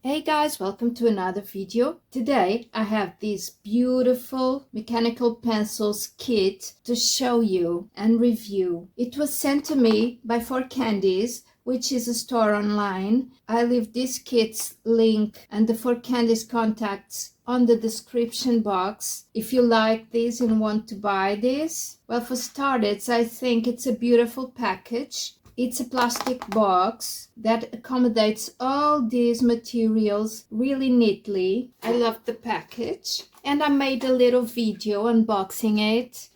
Hey guys, welcome to another video. Today I have this beautiful mechanical pencils kit to show you and review. It was sent to me by Candies, which is a store online. I leave this kit's link and the Candies contacts on the description box if you like this and want to buy this. Well, for starters, I think it's a beautiful package. It's a plastic box that accommodates all these materials really neatly. I love the package and I made a little video unboxing it.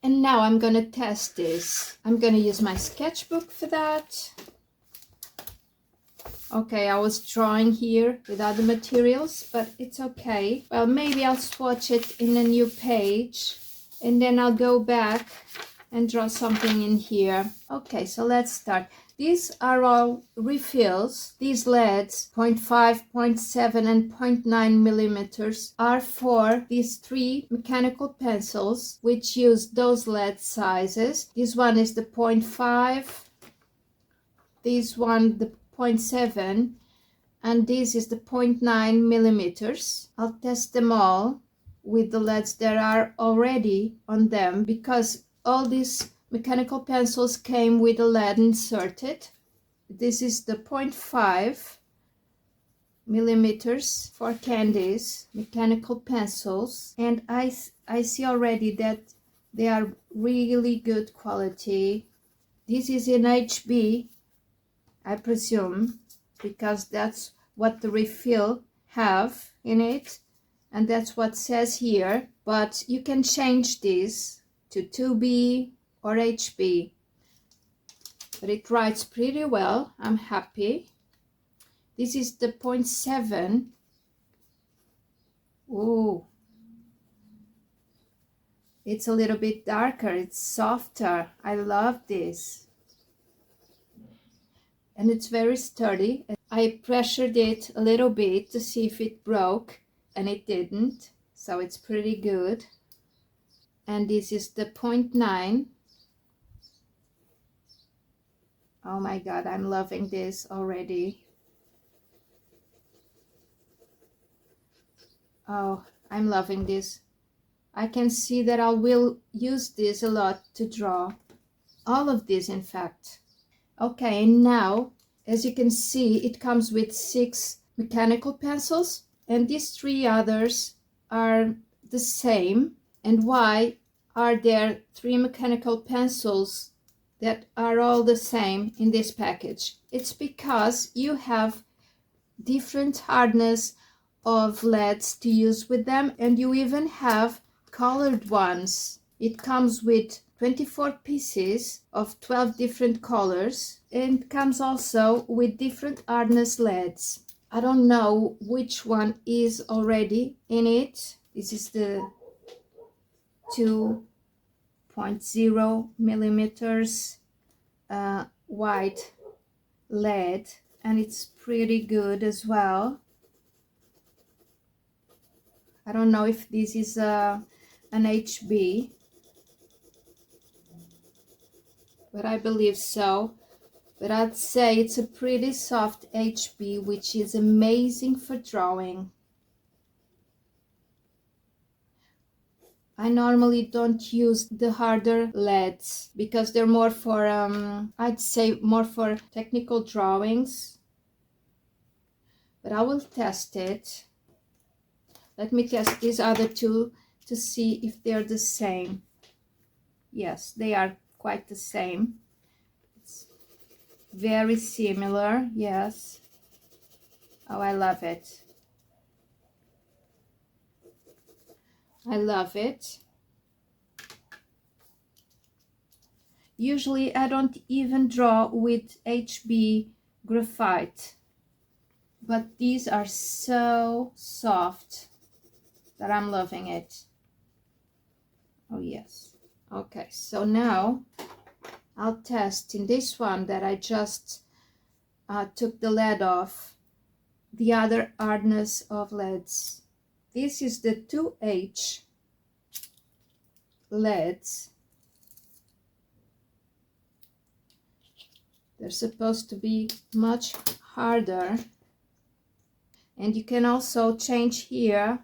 Now I'm gonna test this. I'm gonna use my sketchbook for that. Okay, I was drawing here with other materials, but it's okay. Well, maybe I'll swatch it in a new page and then I'll go back and draw something in here. Okay, so let's start. These are all refills. These leads, 0.5, 0.7, and 0.9 millimeters, are for these three mechanical pencils, which use those lead sizes. This one is the 0.5, this one the 0.7, and this is the 0.9 millimeters. I'll test them all with the leads that are already on them, because all these mechanical pencils came with a lead inserted. This is the 0.5 millimeters for Candies mechanical pencils, and I see already that they are really good quality. This is in HB, I presume, because that's what the refill have in it, and that's what says here. But you can change this to 2B or HB, but it writes pretty well. I'm happy. This is the 0.7. Ooh, it's a little bit darker, it's softer. I love this, and it's very sturdy. I pressured it a little bit to see if it broke, and it didn't, so it's pretty good. And this is the 0.9. Oh my god, I'm loving this already. Oh, I'm loving this. I can see that I will use this a lot to draw. All of this, in fact. Okay, and now, as you can see, it comes with 6 mechanical pencils, and these 3 others are the same. And why are there 3 mechanical pencils that are all the same in this package? It's because you have different hardness of leads to use with them, and you even have colored ones. It comes with 24 pieces of 12 different colors, and comes also with different hardness leads. I don't know which one is already in it. This is the 2.0 millimeters white lead, and it's pretty good as well. I don't know if this is an HB, but I believe so. But I'd say it's a pretty soft HB, which is amazing for drawing. I normally don't use the harder leads because they're more for, I'd say more for technical drawings. But I will test it. Let me test these other 2 to see if they're the same. Yes, they are quite the same. It's very similar, yes. Oh, I love it. I love it. Usually I don't even draw with HB graphite, but these are so soft that I'm loving it. Oh yes. Okay, so now I'll test in this one that I just took the lead off, the other hardness of leads. This is the 2H leads. They're supposed to be much harder, and you can also change here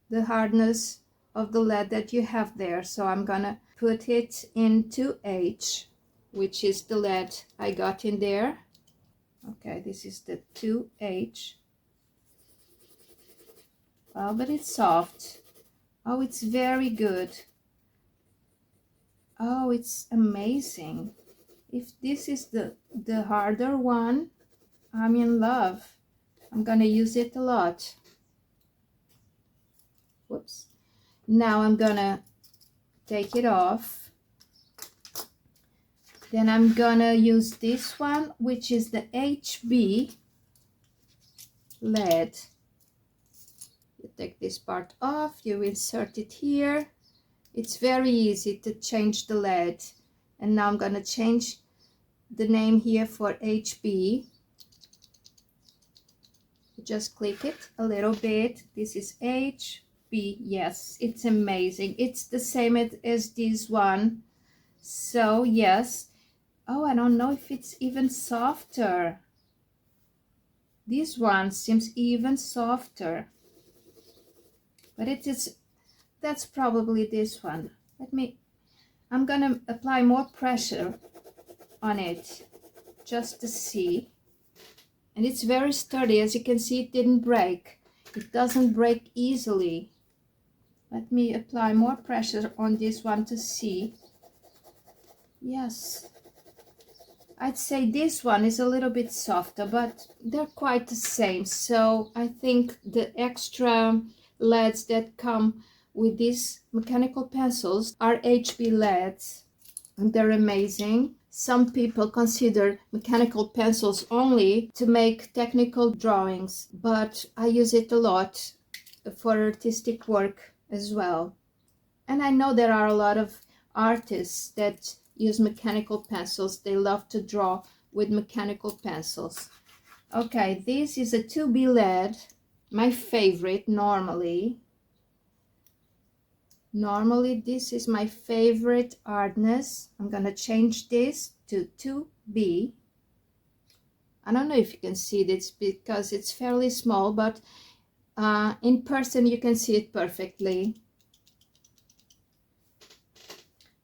the hardness of the lead that you have there. So I'm gonna put it in 2H, which is the lead I got in there. Okay, this is the 2H. Oh, but it's soft. Oh, it's very good. Oh, it's amazing. If this is the harder one, I'm in love. I'm gonna use it a lot. Whoops. Now I'm gonna take it off. Then I'm gonna use this one, which is the HB lead. You take this part off, you insert it here. It's very easy to change the lead. And now I'm gonna change the name here for HB. You just click it a little bit. This is HB. Yes, it's amazing. It's the same as this one. So yes. Oh, I don't know if it's even softer. This one seems even softer. But it is, that's probably this one. I'm gonna apply more pressure on it just to see. And it's very sturdy. As you can see, it didn't break. It doesn't break easily. Let me apply more pressure on this one to see. Yes. I'd say this one is a little bit softer, but they're quite the same. So I think the extra leads that come with these mechanical pencils are HB leads, and they're amazing. Some people consider mechanical pencils only to make technical drawings, but I use it a lot for artistic work as well. And I know there are a lot of artists that use mechanical pencils. They love to draw with mechanical pencils. Okay, this is a 2B lead, my favorite normally. Normally this is my favorite hardness. I'm gonna change this to 2B. I don't know if you can see this because it's fairly small, but in person you can see it perfectly.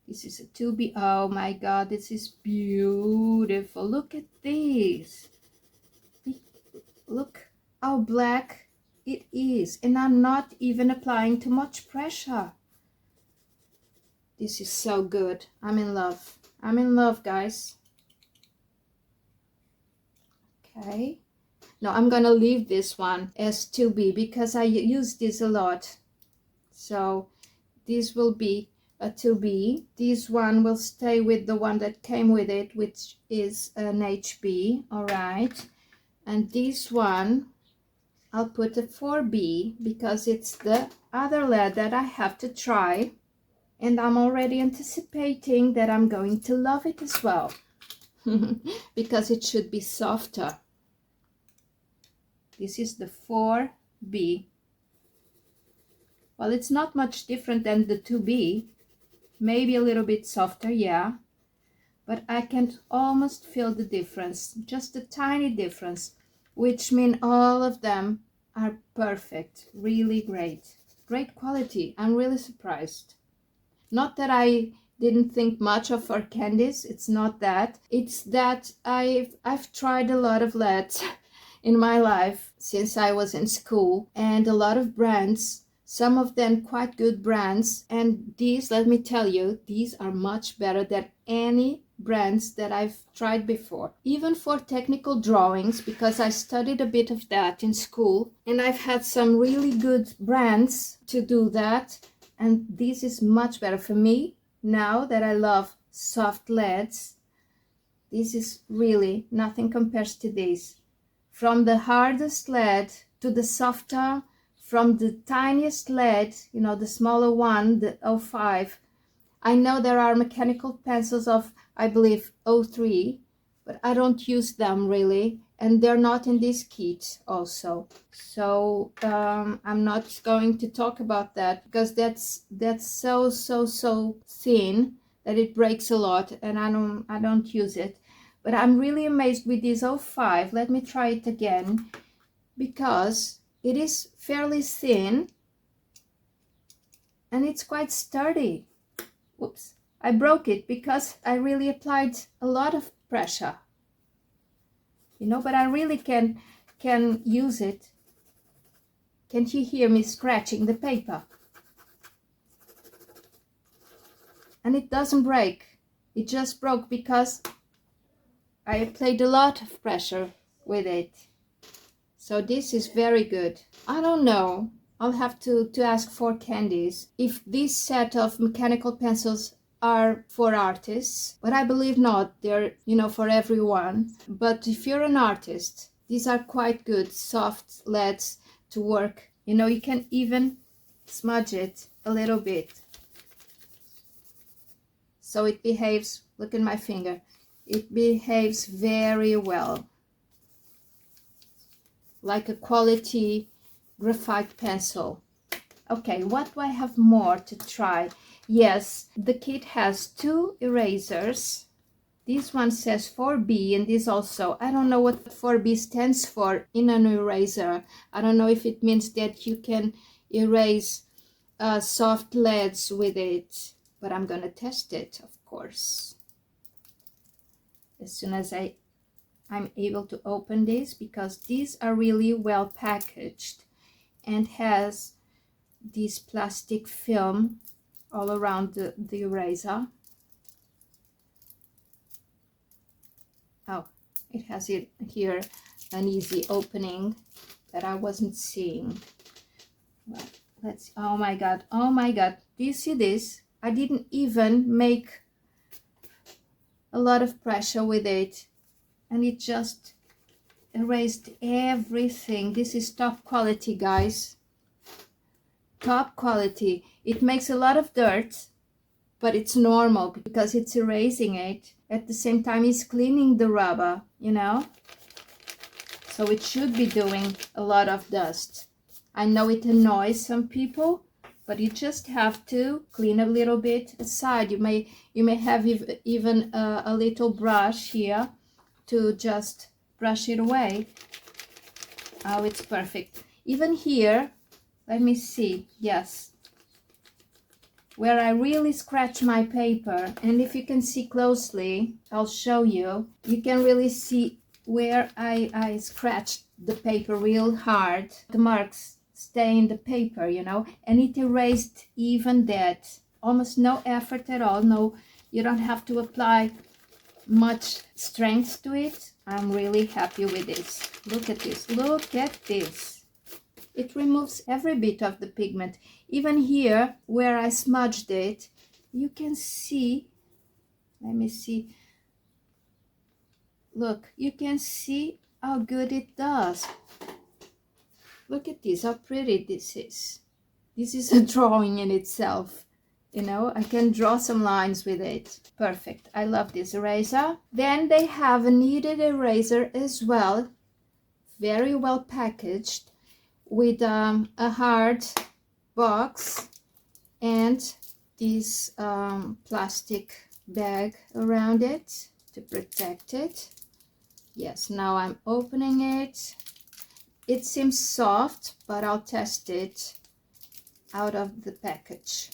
This is a 2B. Oh my god, this is beautiful. Look at this. Look how black it is, and I'm not even applying too much pressure. This is so good. I'm in love. I'm in love, guys. Okay. Now I'm gonna leave this one as 2B because I use this a lot. So this will be a 2B. This one will stay with the one that came with it, which is an HB. All right. And this one, I'll put a 4B because it's the other lead that I have to try. And I'm already anticipating that I'm going to love it as well. Because it should be softer. This is the 4B. Well, it's not much different than the 2B. Maybe a little bit softer, yeah. But I can almost feel the difference. Just a tiny difference. Which means all of them are perfect. Really great. Great quality. I'm really surprised. Not that I didn't think much of our Candies. It's not that. It's that I've tried a lot of leads in my life since I was in school, and a lot of brands, some of them quite good brands, and these, let me tell you, these are much better than any brands that I've tried before, even for technical drawings, because I studied a bit of that in school, and I've had some really good brands to do that, and this is much better for me now that I love soft leads. This is really, nothing compares to this. From the hardest lead to the softer, from the tiniest lead, you know, the smaller one, the 05. I know there are mechanical pencils of, I believe, 03, but I don't use them really, and they're not in this kit also. So I'm not going to talk about that because that's so thin that it breaks a lot, and I don't use it. But I'm really amazed with this 05. Let me try it again because it is fairly thin and it's quite sturdy. Whoops, I broke it because I really applied a lot of pressure. You know, but I really can use it. Can't you hear me scratching the paper? And it doesn't break. It just broke because I applied a lot of pressure with it. So this is very good. I don't know. I'll have to ask for Candies if this set of mechanical pencils are for artists, but I believe not. They're, you know, for everyone. But if you're an artist, these are quite good soft leads to work. You know, you can even smudge it a little bit. So it behaves, look at my finger. It behaves very well. Like a quality graphite pencil. Okay, what do I have more to try? Yes, the kit has 2 erasers. This one says 4B, and this also, I don't know what 4B stands for in an eraser. I don't know if it means that you can erase soft leads with it, but I'm gonna test it, of course, as soon as I'm able to open this, because these are really well packaged and has this plastic film all around the eraser. Oh, it has it here, an easy opening that I wasn't seeing. Well, let's, oh my god, do you see this? I didn't even make a lot of pressure with it, and it just erased everything. This is top quality, guys. Top quality. It makes a lot of dirt, but it's normal because it's erasing it. At the same time, it's cleaning the rubber, you know. So it should be doing a lot of dust. I know it annoys some people, but you just have to clean a little bit aside. You may have even a little brush here to just brush it away. Oh, it's perfect. Even here, let me see. Yes, where I really scratch my paper, and if you can see closely, I'll show you. You can really see where I scratched the paper real hard. The marks stay in the paper, you know, and it erased even that. Almost no effort at all. No, you don't have to apply much strength to it. I'm really happy with this. Look at this. Look at this. It removes every bit of the pigment. Even here where I smudged it, you can see, let me see, look, you can see how good it does. Look at this, how pretty this is. This is a drawing in itself. You know, I can draw some lines with it. Perfect. I love this eraser. Then they have a kneaded eraser as well. Very well packaged, with a hard box and this plastic bag around it to protect it. Yes, now I'm opening it. It seems soft, but I'll test it out of the package.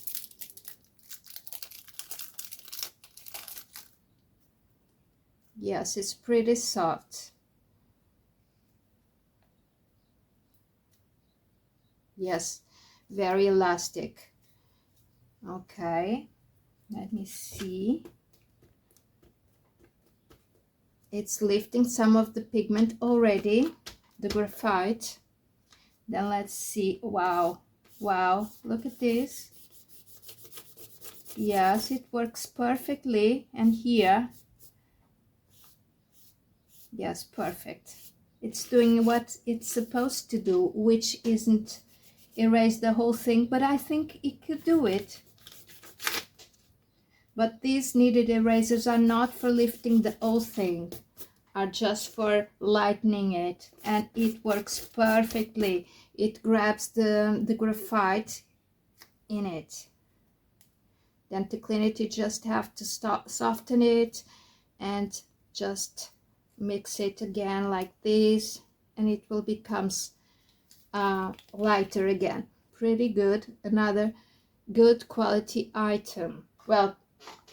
Yes, it's pretty soft. Yes, very elastic. Okay, let me see. It's lifting some of the pigment already, the graphite. Then let's see. Wow, wow, look at this. Yes, it works perfectly. And here, yes, perfect. It's doing what it's supposed to do, which isn't erase the whole thing, but I think it could do it. But these kneaded erasers are not for lifting the whole thing, are just for lightening it, and it works perfectly. It grabs the graphite in it. Then to clean it, you just have to soften it and just mix it again like this, and it will become lighter again. Pretty good. Another good quality item. Well,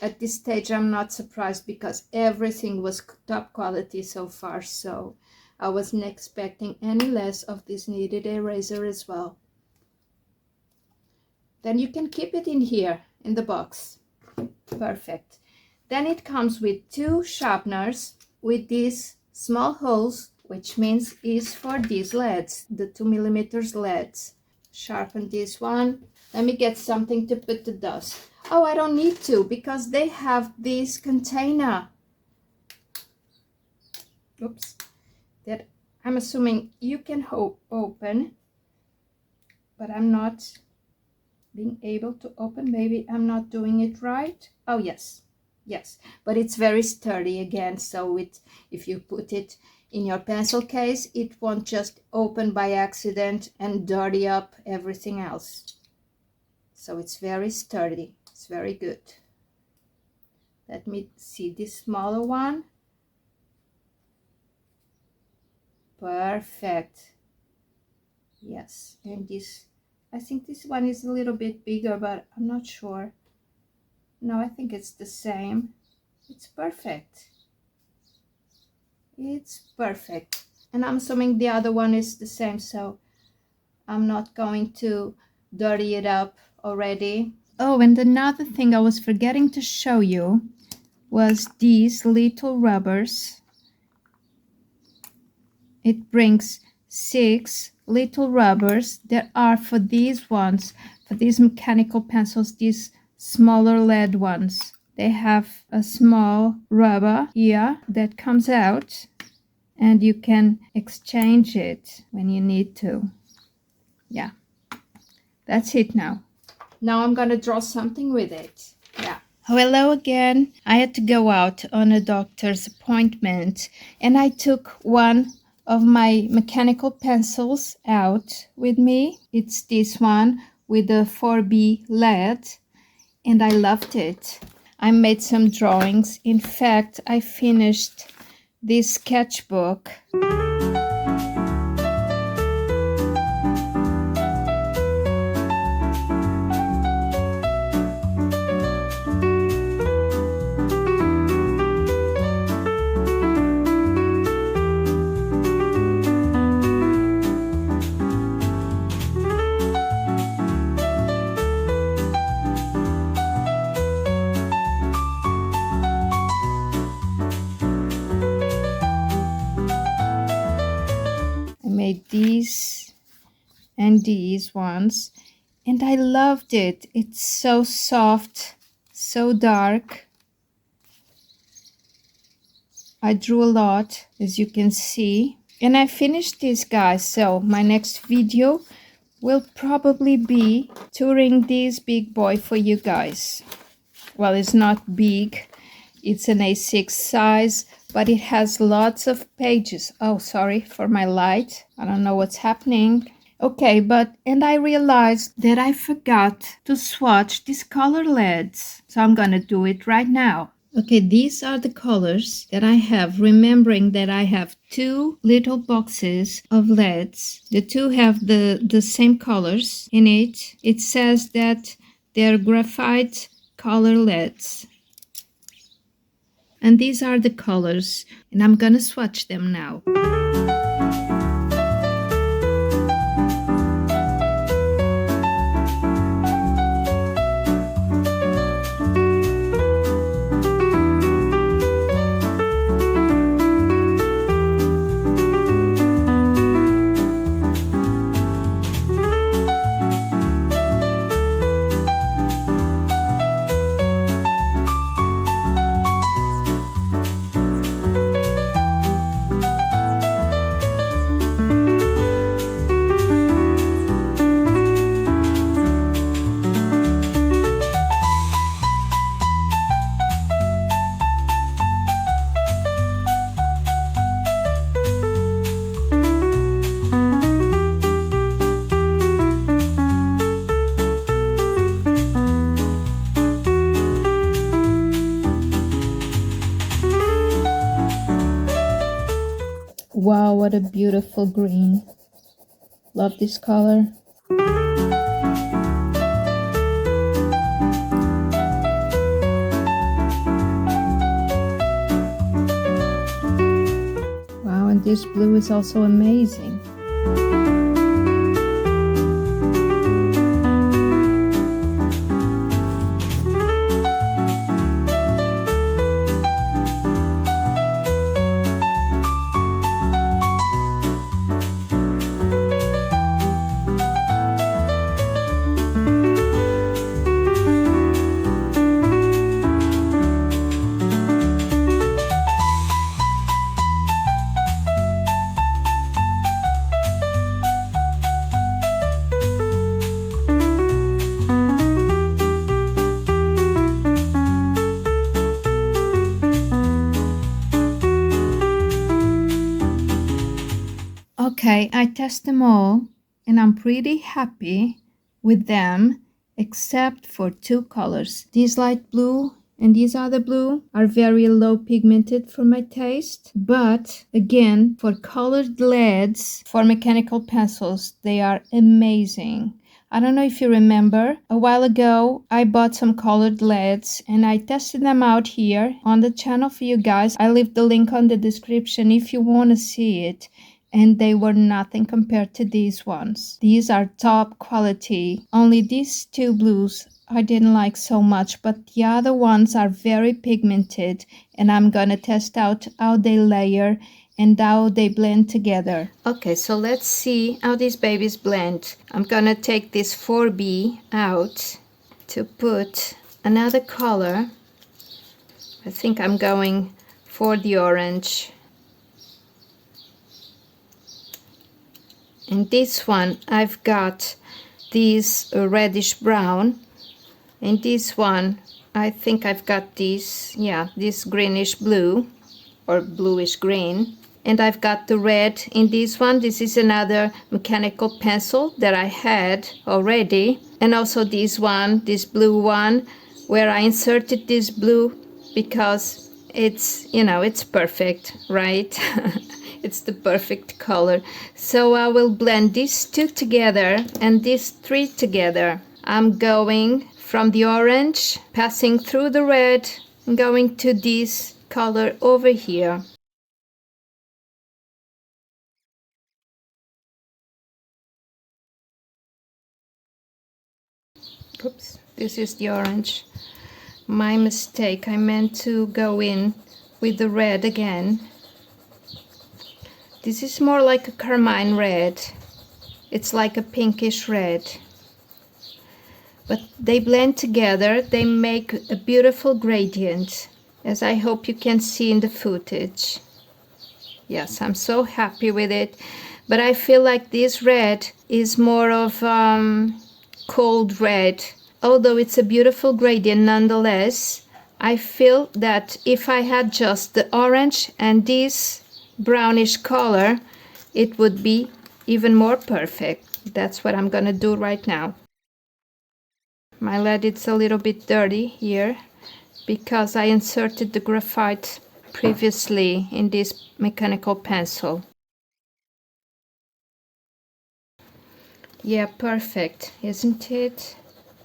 at this stage I'm not surprised because everything was top quality so far, so I wasn't expecting any less of this kneaded eraser as well. Then you can keep it in here in the box. Perfect. Then it comes with two sharpeners with these small holes, which means is for these leads, the 2mm leads. Sharpen this one. Let me get something to put the dust. Oh, I don't need to because they have this container. Oops. That I'm assuming you can open, but I'm not being able to open. Maybe I'm not doing it right. Oh, yes. Yes, but it's very sturdy again, so if you put it in your pencil case, it won't just open by accident and dirty up everything else. So it's very sturdy. It's very good. Let me see this smaller one. Perfect. Yes, and this, I think this one is a little bit bigger, but I'm not sure. No, I think it's the same. It's perfect. It's perfect. And I'm assuming the other one is the same, so I'm not going to dirty it up already. Oh, and another thing I was forgetting to show you was these little rubbers. It brings 6 little rubbers. There are for these ones, for these mechanical pencils, these smaller lead ones. They have a small rubber here that comes out, and you can exchange it when you need to. Yeah, that's it now. Now I'm gonna draw something with it. Yeah. Hello again. I had to go out on a doctor's appointment, and I took one of my mechanical pencils out with me. It's this one with the 4B lead, and I loved it. I made some drawings. In fact, I finished this sketchbook. Made these and these ones, and I loved it. It's so soft, so dark. I drew a lot, as you can see, and I finished this, guys. So my next video will probably be touring this big boy for you guys. Well, it's not big, it's an A6 size, but it has lots of pages. Oh, sorry for my light. I don't know what's happening. Okay, and I realized that I forgot to swatch these color leads. So I'm gonna do it right now. Okay, these are the colors that I have, remembering that I have 2 little boxes of leads. The 2 have the same colors in it. It says that they're graphite color leads. And these are the colors, and I'm gonna swatch them now. Wow, what a beautiful green. Love this color. Wow, and this blue is also amazing. Okay, I test them all and I'm pretty happy with them except for 2 colors. These light blue and these other blue are very low pigmented for my taste. But again, for colored leads, for mechanical pencils, they are amazing. I don't know if you remember, a while ago I bought some colored leads and I tested them out here on the channel for you guys. I leave the link on the description if you want to see it. And they were nothing compared to these ones. These are top quality. Only these 2 blues I didn't like so much, but the other ones are very pigmented and I'm gonna test out how they layer and how they blend together. Okay, so let's see how these babies blend. I'm gonna take this 4B out to put another color. I think I'm going for the orange. And this one I've got this reddish brown, and this one I think I've got this, yeah, this greenish blue or bluish green. and I've got the red in this one. This is another mechanical pencil that I had already, and also this one, this blue one, where I inserted this blue because it's, you know, it's perfect, right? It's the perfect color. So I will blend these two together and these three together. I'm going from the orange, passing through the red, and going to this color over here. Oops, this is the orange. My mistake, I meant to go in with the red again. This is more like a carmine red. It's like a pinkish red. But they blend together, they make a beautiful gradient, as I hope you can see in the footage. Yes, I'm so happy with it. But I feel like this red is more of cold red. Although it's a beautiful gradient nonetheless, I feel that if I had just the orange and this brownish color, it would be even more perfect. That's what I'm gonna do right now. My lead is a little bit dirty here because I inserted the graphite previously in this mechanical pencil. Yeah, perfect, isn't it?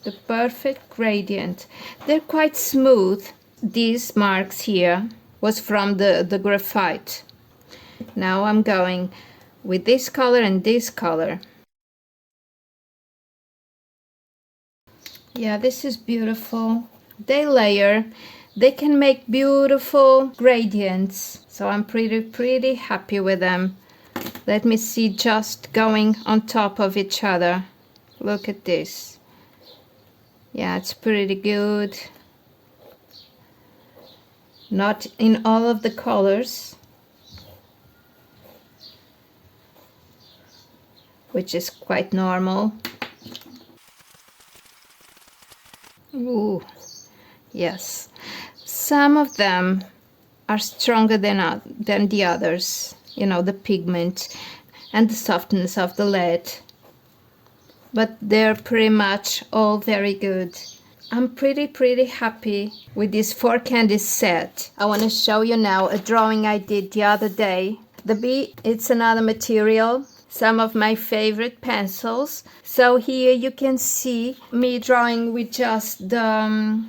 The perfect gradient. They're quite smooth. These marks here was from the graphite. Now I'm going with this color and this color. Yeah, this is beautiful. They layer. They can make beautiful gradients. So I'm pretty happy with them. Let me see, just going on top of each other. Look at this. Yeah, it's pretty good. Not in all of the colors, which is quite normal. Ooh, yes. Some of them are stronger than the others. You know, the pigment and the softness of the lead. But they're pretty much all very good. I'm pretty happy with this 4 candies set. I want to show you now a drawing I did the other day. The B, it's another material, some of my favorite pencils. So here you can see me drawing with just the,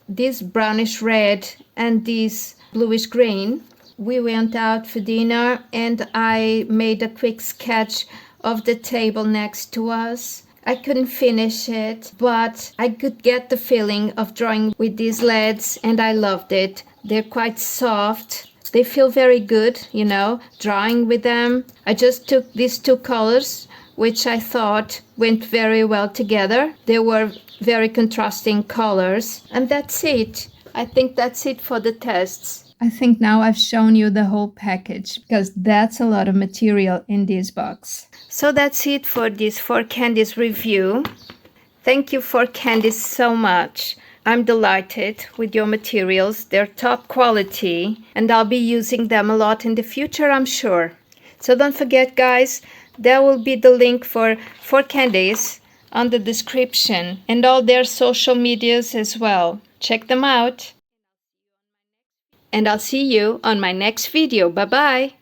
this brownish red and this bluish green. We went out for dinner and I made a quick sketch of the table next to us. I couldn't finish it, but I could get the feeling of drawing with these leads and I loved it. They're quite soft. They feel very good, you know, drawing with them. I just took these two colors, which I thought went very well together. They were very contrasting colors, and that's it. I think that's it for the tests. I think now I've shown you the whole package because that's a lot of material in this box. So that's it for this 4 candies review. Thank you 4 candies so much. I'm delighted with your materials. They're top quality and I'll be using them a lot in the future, I'm sure. So don't forget, guys, there will be the link for 4 candies on the description and all their social medias as well. Check them out. And I'll see you on my next video. Bye-bye.